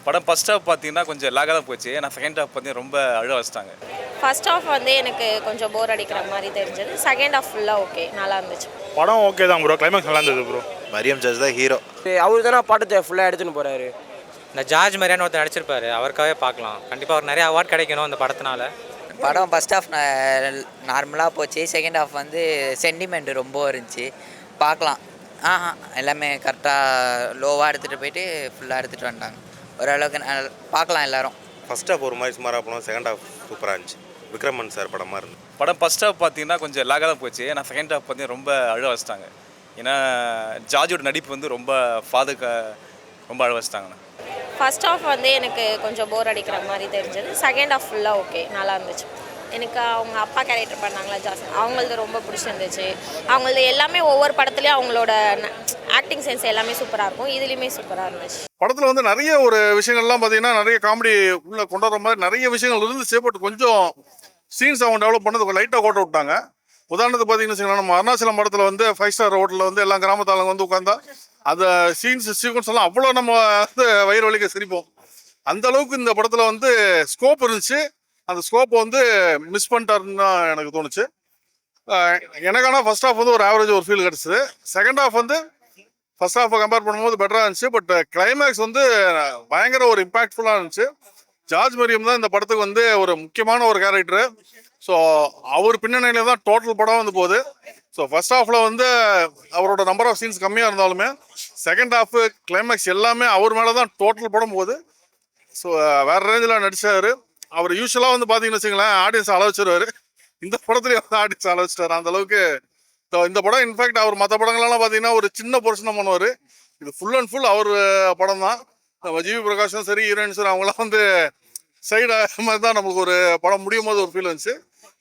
படம் first half பார்த்தீங்கன்னா கொஞ்சம் லேக்காக தான் போச்சு. நான் செகண்ட் ஹாஃப் பார்த்தீங்கன்னா ரொம்ப அழ வச்சுட்டாங்க. ஃபர்ஸ்ட் ஹாஃப் வந்து எனக்கு கொஞ்சம் போர் அடிக்கிற மாதிரி தெரிஞ்சது. செகண்ட் ஹாஃப் ஃபுல்லாக ஓகே, நல்லா இருந்துச்சு. படம் ஓகே தான் ப்ரோ, கிளைமேக்ஸ் நல்லா இருந்தது ப்ரோ. மரியம் ஜார்ஜ் தான் ஹீரோ. அவரு தானே பாட்டத்தை ஃபுல்லாக எடுத்துன்னு போகிறாரு. இந்த ஜார்ஜ் மரியான்னு ஒருத்தர் நடிச்சிருப்பாரு, அவருக்காகவே பார்க்கலாம். கண்டிப்பாக அவர் நிறைய அவார்ட் கிடைக்கணும் அந்த படத்தினால. படம் ஃபஸ்ட் ஹாஃப் நார்மலாக போச்சு. செகண்ட் ஹாஃப் வந்து சென்டிமெண்ட் ரொம்ப இருந்துச்சு, பார்க்கலாம். எல்லாமே கரெக்டாக லோவாக எடுத்துகிட்டு போயிட்டு ஃபுல்லாக எடுத்துகிட்டு வந்துட்டாங்க. ஓரளவுக்கு பார்க்கலாம் எல்லாரும். ஃபர்ஸ்ட் ஹாஃப் ஒரு மாதிரி சுமாராக போனோம், செகண்ட் ஹாஃப் சூப்பராக இருந்துச்சு. விக்ரமன் சார் படமாக இருந்தது. படம் ஃபர்ஸ்ட் ஹாஃப் பார்த்தீங்கன்னா கொஞ்சம் லேக்காக தான் போச்சு. நான் செகண்ட் ஹாஃப் பார்த்தீங்கன்னா ரொம்ப அழ வச்சுட்டாங்க. ஏன்னா ஜார்ஜோட நடிப்பு வந்து ரொம்ப ரொம்ப அழ வச்சுட்டாங்கண்ணா. ஃபர்ஸ்ட் ஹாஃப் வந்து எனக்கு கொஞ்சம் போர் அடிக்கிற மாதிரி தெரிஞ்சது. செகண்ட் ஹாஃப் ஃபுல்லாக ஓகே, நல்லா இருந்துச்சு. எனக்கு அவங்க அப்பா கேரக்டர் பண்ணாங்களா ஜாஸ்தி, அவங்களது ரொம்ப பிடிச்சிருந்துச்சு. அவங்களது எல்லாமே ஒவ்வொரு படத்துலேயும் அவங்களோட ஆக்டிங் சென்ஸ் எல்லாமே சூப்பராக இருக்கும். இதுலேயுமே சூப்பராக இருந்துச்சு. படத்தில் வந்து நிறைய ஒரு விஷயங்கள்லாம் பார்த்தீங்கன்னா நிறைய காமெடி உள்ள கொண்டு வர மாதிரி நிறைய விஷயங்கள் இருந்துச்சு. பட் கொஞ்சம் சீன்ஸ் அவங்க டெவலப் பண்ணது லைட்டாக கோட்டை விட்டாங்க. உதாரணத்துக்கு பார்த்தீங்கன்னு வச்சுக்கோங்களேன், நம்ம அருணாச்சலம் படத்தில் வந்து 5 ஸ்டார் ஹோட்டலில் வந்து எல்லாம் கிராமத்தாளங்க வந்து உட்காந்தா அந்த சீக்வன்ஸ் எல்லாம் அவ்வளோ நம்ம வந்து வயிறு வலிக்க சிரிப்போம். அந்த அளவுக்கு இந்த படத்தில் வந்து ஸ்கோப் இருந்துச்சு. அந்த ஸ்கோப்பை வந்து மிஸ் பண்ணிட்டாருன்னு தான் எனக்கு தோணுச்சு. எனக்கான ஃபர்ஸ்ட் ஹாஃப் வந்து ஒரு ஆவரேஜ் ஒரு ஃபீல் கிடச்சிது. செகண்ட் ஹாஃப் வந்து ஃபர்ஸ்ட் ஹாஃபை கம்பேர் பண்ணும்போது பெட்டராக இருந்துச்சு. பட் கிளைமேக்ஸ் வந்து பயங்கர ஒரு இம்பாக்ட்ஃபுல்லாக இருந்துச்சு. ஜார்ஜ் மரியம் தான் இந்த படத்துக்கு வந்து ஒரு முக்கியமான ஒரு கேரக்டரு. ஸோ அவர் பின்னணியில தான் டோட்டல் படம் வந்து போகுது. ஸோ ஃபர்ஸ்ட் ஹாஃபில் வந்து அவரோட நம்பர் ஆஃப் சீன்ஸ் கம்மியாக இருந்தாலுமே செகண்ட் ஹாஃப் கிளைமேக்ஸ் எல்லாமே அவர் மேலே தான் டோட்டல் படம் போகுது. ஸோ வேறு ரேஞ்சில் நடிச்சார். அவர் யூஸ்வலாக வந்து பார்த்தீங்கன்னு வச்சுங்களேன், ஆடியன்ஸ் அள வச்சிருவார். இந்த படத்துலேயே வந்து ஆடியன்ஸ் அள வச்சிட்டார். அந்த அளவுக்கு இந்த படம் இன்ஃபேக்ட் அவர் மற்ற படங்கள்லாம் பார்த்தீங்கன்னா ஒரு சின்ன போர்ஷனாக பண்ணுவார். இது ஃபுல் அண்ட் ஃபுல் அவர் படம் தான். நம்ம ஜிவி பிரகாஷும் சரி, ஹீரோயின் சரி, அவங்களாம் வந்து சைடு மாதிரி தான் நம்மளுக்கு ஒரு படம் முடியும் போது ஒரு ஃபீல் வந்துச்சு.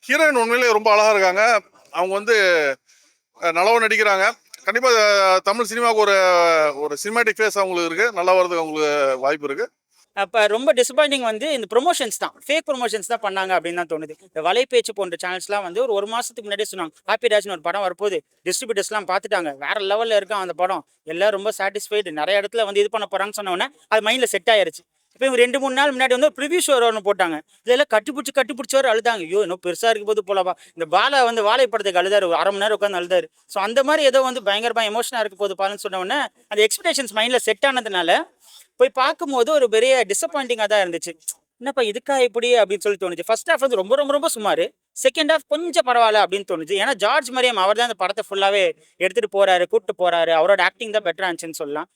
ஹீரோயின் உண்மையிலேயே ரொம்ப அழகாக இருக்காங்க. அவங்க வந்து நல்லாவும் நடிக்கிறாங்க. கண்டிப்பாக தமிழ் சினிமாவுக்கு ஒரு ஒரு சினிமாட்டிக் ஃபேஸ் அவங்களுக்கு இருக்குது. நல்லா வரதுக்கு அவங்களுக்கு வாய்ப்பு இருக்குது. அப்போ ரொம்ப டிசப்பாயிண்டிங் வந்து இந்த ப்ரொமோஷன்ஸ் தான், ஃபேக் ப்ரொமோஷன்ஸ் தான் பண்ணாங்க அப்படின்னு தான் தோணுது. இந்த வலைப்பேச்சு போன்ற சேனல்ஸ்லாம் வந்து ஒரு மாதத்துக்கு முன்னாடியே சொன்னாங்க ஹாப்பி ராஜ்னு ஒரு படம் வரப்போகுது, டிஸ்ட்ரிபியூட்டர்ஸ்லாம் பார்த்துட்டாங்க, வேற லெவலில் இருக்கான் அந்த படம், எல்லாம் ரொம்ப சாட்டிஸ்ஃபைடு, நிறைய இடத்துல வந்து இது பண்ண போகிறாங்கன்னு சொன்னோன்னே அது மைண்டில் செட் ஆயிருச்சு. இப்போ இவங்க 2-3 நாள் முன்னாடி வந்து ஒரு ப்ரிவியூ ஷோ ஒன்று போட்டாங்க. இதெல்லாம் கட்டிப்பிடிச்சவர் அழுதாங்க. ஐயோ இன்னும் பெருசாக இருக்கும் போது போலவா. இந்த பாலா வந்து வாழைப்படத்துக்கு அழுதாரு, 1/2 மணி நேரம் உட்காந்து அழுதாரு. ஸோ அந்த மாதிரி ஏதோ வந்து பயங்கரமாக எமோஷனாக இருக்க போது பாருன்னு சொன்ன உடனே அந்த எக்ஸ்பெக்டேஷன்ஸ் மைண்டில் செட் ஆனதுனால போய் பார்க்கும்போது ஒரு பெரிய டிசப்பாயிண்டிங்காக தான் இருந்துச்சு. என்னப்பா இதுக்கா இப்படி அப்படின்னு சொல்லி தோணுச்சு. ஃபர்ஸ்ட் ஹாஃப் வந்து ரொம்ப ரொம்ப ரொம்ப சுமார், செகண்ட் ஹாஃப் கொஞ்சம் பரவாயில்ல அப்படின்னு தோணுச்சு. ஏன்னா ஜார்ஜ் மரியம் அவர் தான் அந்த படத்தை ஃபுல்லாகவே எடுத்துகிட்டு போகிறாரு, கூப்பிட்டு போகிறாரு, அவரோட ஆக்டிங் தான் பெட்டராக இருந்துச்சுன்னு சொல்லலாம்.